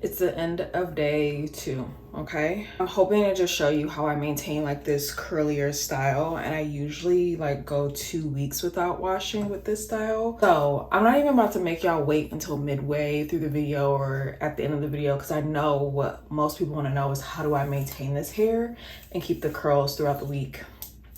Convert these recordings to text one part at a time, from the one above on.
It's the end of day 2, okay? I'm hoping to just show you how I maintain like this curlier style, and I usually like go 2 weeks without washing with this style. So I'm not even about to make y'all wait until midway through the video or at the end of the video, because I know what most people want to know is how do I maintain this hair and keep the curls throughout the week.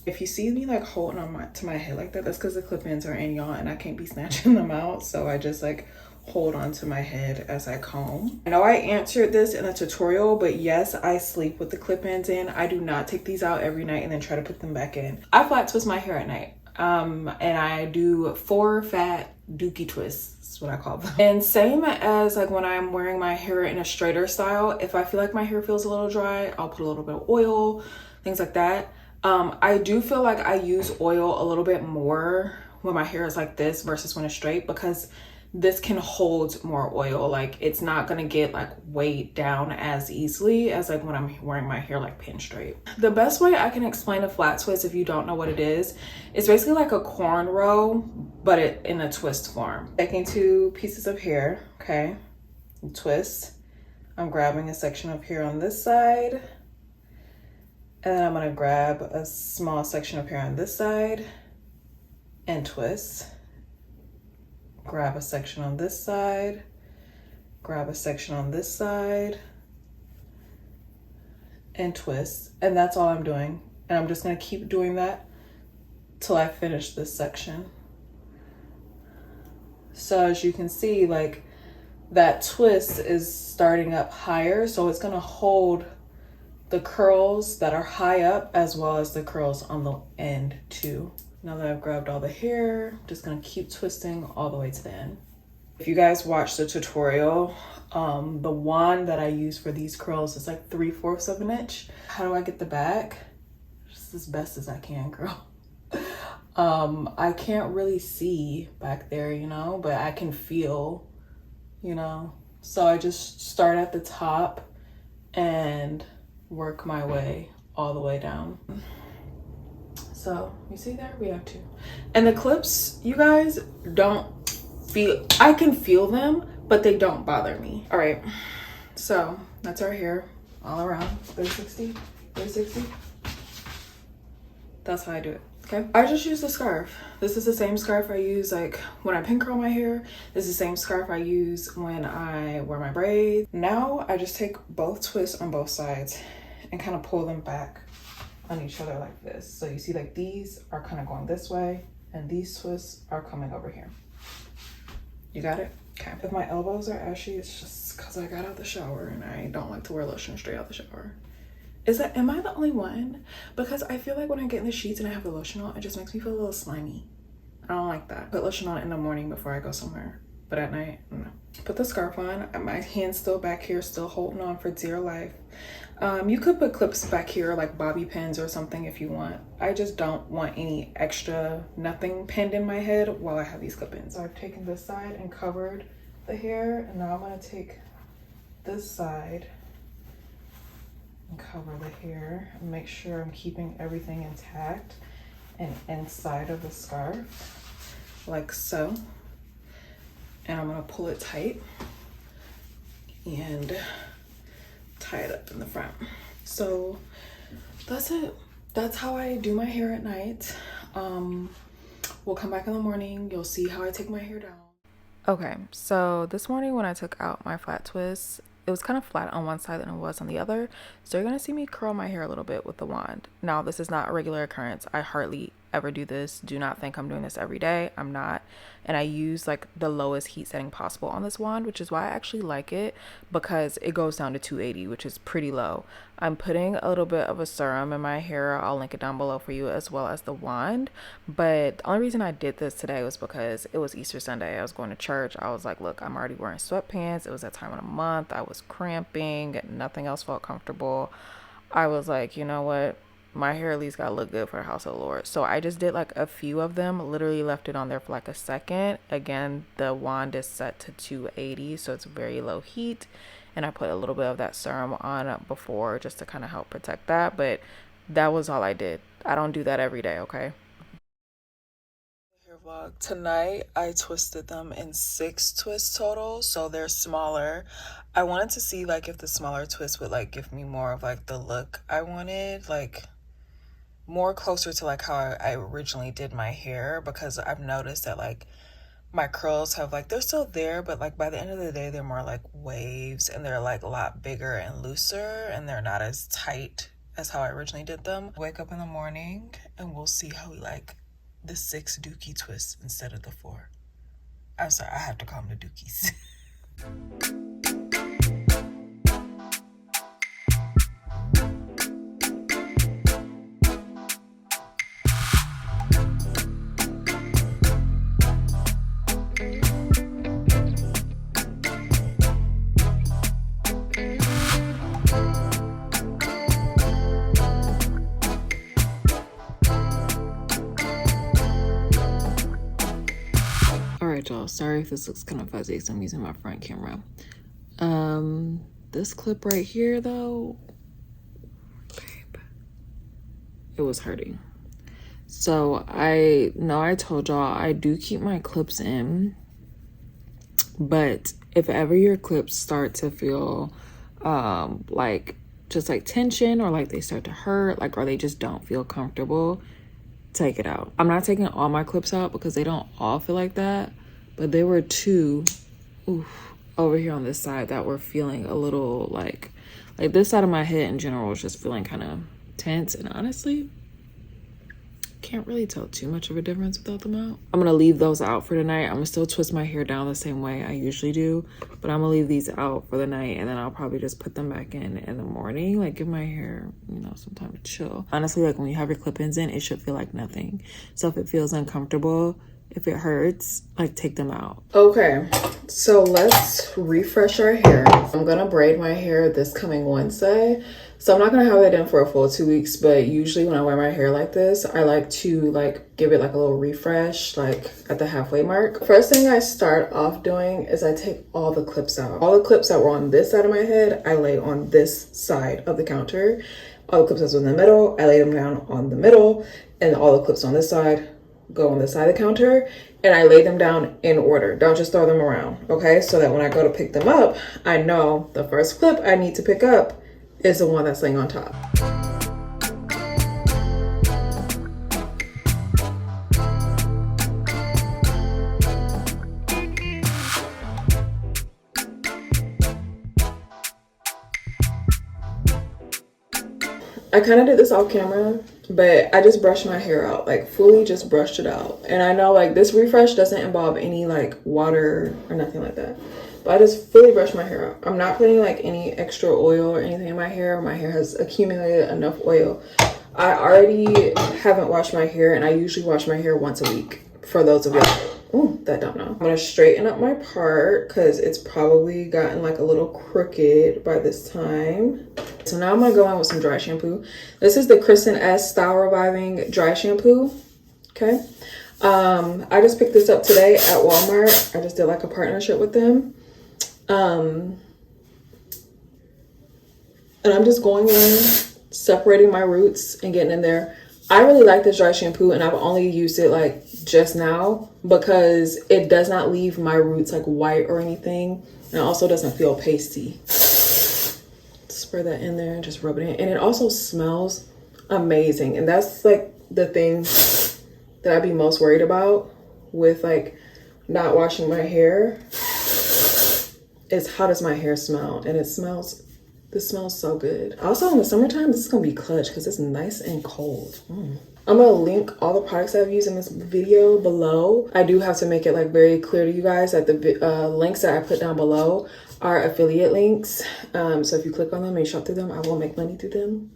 If you see me like holding on to my head like that, that's because the clip-ins are in, y'all, and I can't be snatching them out. So I just like hold onto my head as I comb. I know I answered this in a tutorial, but yes, I sleep with the clip-ins in. I do not take these out every night and then try to put them back in. I flat twist my hair at night. And I do 4 fat dookie twists. That's what I call them. And same as like when I'm wearing my hair in a straighter style, if I feel like my hair feels a little dry, I'll put a little bit of oil, things like that. I do feel like I use oil a little bit more when my hair is like this versus when it's straight, because this can hold more oil. Like it's not gonna get like weighed down as easily as like when I'm wearing my hair like pin straight. The best way I can explain a flat twist, if you don't know what it is, it's basically like a cornrow, but in a twist form. Taking 2 pieces of hair, okay, twist. I'm grabbing a section of hair on this side, and then I'm gonna grab a small section of hair on this side and twist. Grab a section on this side, grab a section on this side, and twist. And that's all I'm doing. And I'm just gonna keep doing that till I finish this section. So as you can see, like that twist is starting up higher, so it's gonna hold the curls that are high up as well as the curls on the end too. Now that I've grabbed all the hair, I'm just gonna keep twisting all the way to the end. If you guys watched the tutorial, the wand that I use for these curls is like 3/4 of an inch. How do I get the back? Just as best as I can, girl. I can't really see back there, you know, but I can feel, you know. So I just start at the top and work my way all the way down. So you see there, we have 2. And the clips, you guys, don't feel, I can feel them, but they don't bother me. All right, so that's our hair all around. 360, 360. That's how I do it, okay? I just use the scarf. This is the same scarf I use like when I pin curl my hair. This is the same scarf I use when I wear my braids. Now I just take both twists on both sides and kind of pull them back on each other like this. So you see like these are kind of going this way and these twists are coming over here. You got it? Okay. If my elbows are ashy, it's just because I got out the shower and I don't like to wear lotion straight out the shower. Am I the only one? Because I feel like when I get in the sheets and I have the lotion on, it just makes me feel a little slimy. I don't like that. Put lotion on in the morning before I go somewhere, but at night, no. Put the scarf on. My hand's still back here, still holding on for dear life. You could put clips back here like bobby pins or something if you want. I just don't want any extra nothing pinned in my head while I have these clip-ins. So I've taken this side and covered the hair, and now I'm gonna take this side and cover the hair and make sure I'm keeping everything intact and inside of the scarf, like so. And I'm gonna pull it tight and tie it up in the front. So that's it. That's how I do my hair at night. We'll come back in the morning. You'll see how I take my hair down. Okay, so this morning when I took out my flat twist, it was kind of flat on one side than it was on the other. So you're gonna see me curl my hair a little bit with the wand. Now, this is not a regular occurrence. I hardly ever do this. Do not think I'm doing this every day. I'm not. And I use like the lowest heat setting possible on this wand, which is why I actually like it, because it goes down to 280, which is pretty low. I'm putting a little bit of a serum in my hair. I'll link it down below for you, as well as the wand. But the only reason I did this today was because it was Easter Sunday. I was going to church. I was like, look, I'm already wearing sweatpants. It was that time of the month. I was cramping. Nothing else felt comfortable. I was like, you know what? My hair at least gotta look good for the house of the Lord. So I just did like a few of them, literally left it on there for like a second. Again, the wand is set to 280, so it's very low heat. And I put a little bit of that serum on before just to kind of help protect that. But that was all I did. I don't do that every day, okay? Hair Vlog. Tonight I twisted them in 6 twists total, so they're smaller. I wanted to see like if the smaller twist would like give me more of like the look I wanted, like more closer to like how I originally did my hair, because I've noticed that like my curls have like, they're still there, but like by the end of the day they're more like waves, and they're like a lot bigger and looser, and they're not as tight as how I originally did them. Wake up in the morning and we'll see how we like the 6 dookie twists instead of the 4. I'm sorry, I have to call them the dookies. Alright y'all, sorry if this looks kind of fuzzy because I'm using my front camera. This clip right here though, babe, it was hurting. So I know I told y'all I do keep my clips in, but if ever your clips start to feel like just like tension, or like they start to hurt, like, or they just don't feel comfortable, take it out. I'm not taking all my clips out because they don't all feel like that, but there were 2 over here on this side that were feeling a little like this side of my head in general was just feeling kind of tense, and honestly can't really tell too much of a difference without them out. I'm gonna leave those out for tonight. I'm gonna still twist my hair down the same way I usually do, but I'm gonna leave these out for the night, and then I'll probably just put them back in the morning, like give my hair, you know, some time to chill. Honestly, like when you have your clip-ins in, it should feel like nothing. So if it feels uncomfortable, if it hurts, like take them out. Okay, so let's refresh our hair. I'm gonna braid my hair this coming Wednesday. So I'm not gonna have it in for a full 2 weeks, but usually when I wear my hair like this, I like to like give it like a little refresh, like at the halfway mark. First thing I start off doing is I take all the clips out. All the clips that were on this side of my head, I lay on this side of the counter. All the clips that was in the middle, I lay them down on the middle, and all the clips on this side go on the side of the counter, and I lay them down in order. Don't just throw them around, okay? So that when I go to pick them up, I know the first clip I need to pick up is the one that's laying on top. I kind of did this off camera, but I just brushed my hair out, like fully just brushed it out. And I know like this refresh doesn't involve any like water or nothing like that, but I just fully brushed my hair out. I'm not putting like any extra oil or anything in my hair. My hair has accumulated enough oil. I already haven't washed my hair, and I usually wash my hair once a week, for those of y'all that don't know. I'm gonna straighten up my part because it's probably gotten like a little crooked by this time. So now I'm gonna go in with some dry shampoo. This is the Kristen S Style Reviving Dry Shampoo, okay? I just picked this up today at Walmart. I just did like a partnership with them. And I'm just going in, separating my roots and getting in there. I really like this dry shampoo, and I've only used it like just now because it does not leave my roots like white or anything, and it also doesn't feel pasty. Spray that in there and just rub it in, and it also smells amazing. And that's like the thing that I'd be most worried about with like not washing my hair, is how does my hair smell. And this smells so good. Also in the summertime, this is gonna be clutch because it's nice and cold. I'm gonna link all the products I've used in this video below. I do have to make it like very clear to you guys that the links that I put down below are affiliate links. So if you click on them and shop through them, I will make money through them.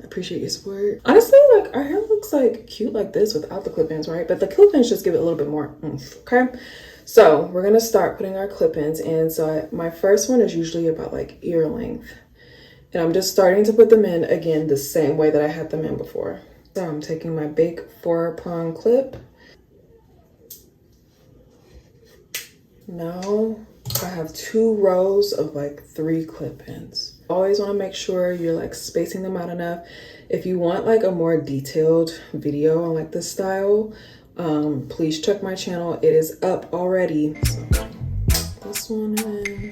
I appreciate your support. Honestly, like our hair looks like cute like this without the clip-ins, right? But the clip-ins just give it a little bit more oomph, okay? So we're gonna start putting our clip-ins in. So my first one is usually about like ear length. And I'm just starting to put them in again the same way that I had them in before. So I'm taking my big 4-prong clip. Now I have 2 rows of like 3 clip-ins. Always want to make sure you're like spacing them out enough. If you want like a more detailed video on like this style, Please check my channel. It is up already. So, this one in.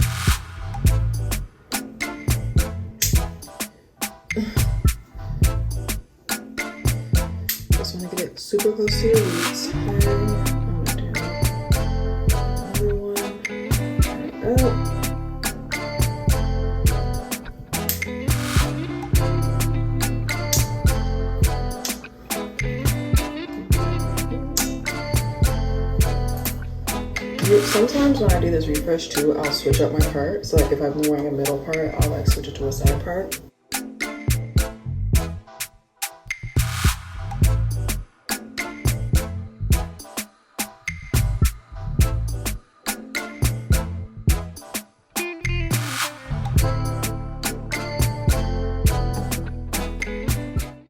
Just want to get it super close to your roots. And I'm gonna do another one. There we go. Sometimes when I do this refresh too, I'll switch up my part. So like if I'm wearing a middle part, I'll like switch it to a side part.